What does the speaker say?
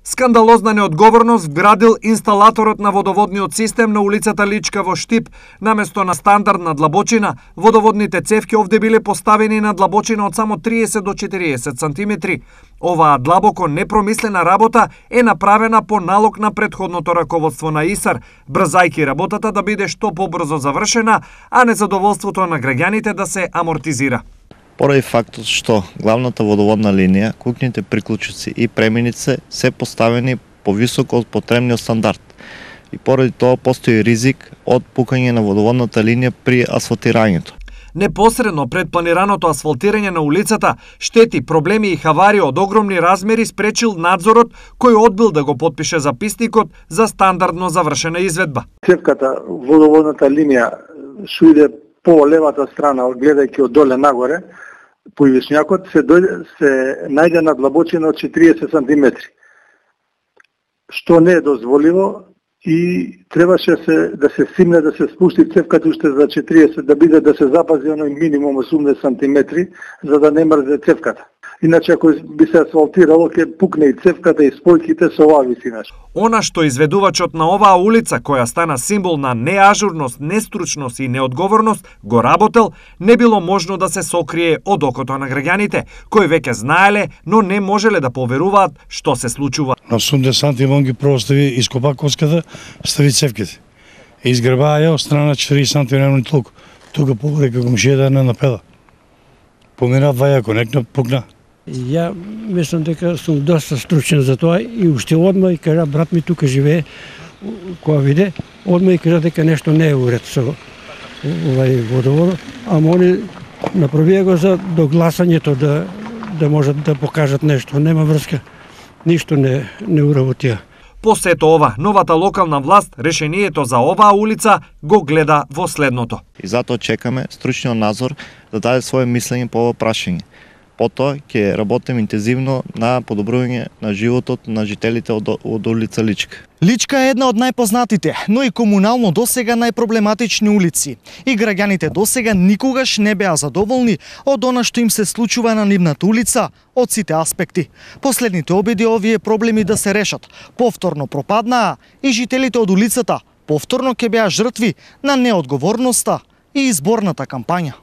Скандалозна неодговорност вградил инсталаторот на водоводниот систем на улицата Личка во Штип. Наместо на стандардна длабочина, водоводните цевки овде биле поставени на длабочина од само 30 до 40 сантиметри. Оваа длабоко непромислена работа е направена по налог на претходното раководство на ИСАР, брзајки работата да биде што побрзо завршена, а незадоволството на граѓаните да се амортизира. Поради фактот што главната водоводна линија, кукните приклучици и преминице се поставени повисоко од потребниот стандард. И поради тоа постои ризик од пукање на водоводната линија при асфалтирањето. Непосредно пред планираното асфалтирање на улицата, штети, проблеми и хавари од огромни размери спречил надзорот кој одбил да го потпише записникот за стандардно завршена изведба. Цевката водоводната линија што иде по левата страна, гледајќи од доле нагоре, по ивичњакот се најде на длабочина од 40 см, што не е дозволиво и требаше да се симне, да се спусти цевката уште за 40, да биде да се запази оној минимум 80 см, за да не мрзе цевката. Иначе ако би се асфалтирало, ќе пукне и цевката и спојките со оваа висина. Она што изведувачот на оваа улица, која стана символ на неажурност, нестручност и неодговорност, го работел, не било можно да се сокрие од окото на граѓаните, кои веќе знаеле, но не можеле да поверуваат што се случува. На 80 сантима он ги простави, ископа коската, стави цевките. И изгребаа ја од страна 40 сантима толку. Тука погоди како комшија да напеда. Помина вајако, некна пукна. Ја мислам дека сум доста стручен за тоа и уште одма и кажа брат ми тука живее, кога виде, одма и кажа дека нешто не е уред со овај водовод, ама они направија го за догласањето да можат да покажат нешто, нема врска, ништо не уработија. По сето ова, новата локална власт решението за оваа улица го гледа во следното. И затоа чекаме стручниот надзор да даде свое мислење по ова прашање. Потоа ќе работиме интензивно на подобрување на животот на жителите од улица Личка. Личка е една од најпознатите, но и комунално досега најпроблематични улици. И граѓаните досега никогаш не беа задоволни од она што им се случува на нивната улица од сите аспекти. Последните обиди овие проблеми да се решат повторно пропаднаа и жителите од улицата повторно ќе беа жртви на неодговорноста и изборната кампања.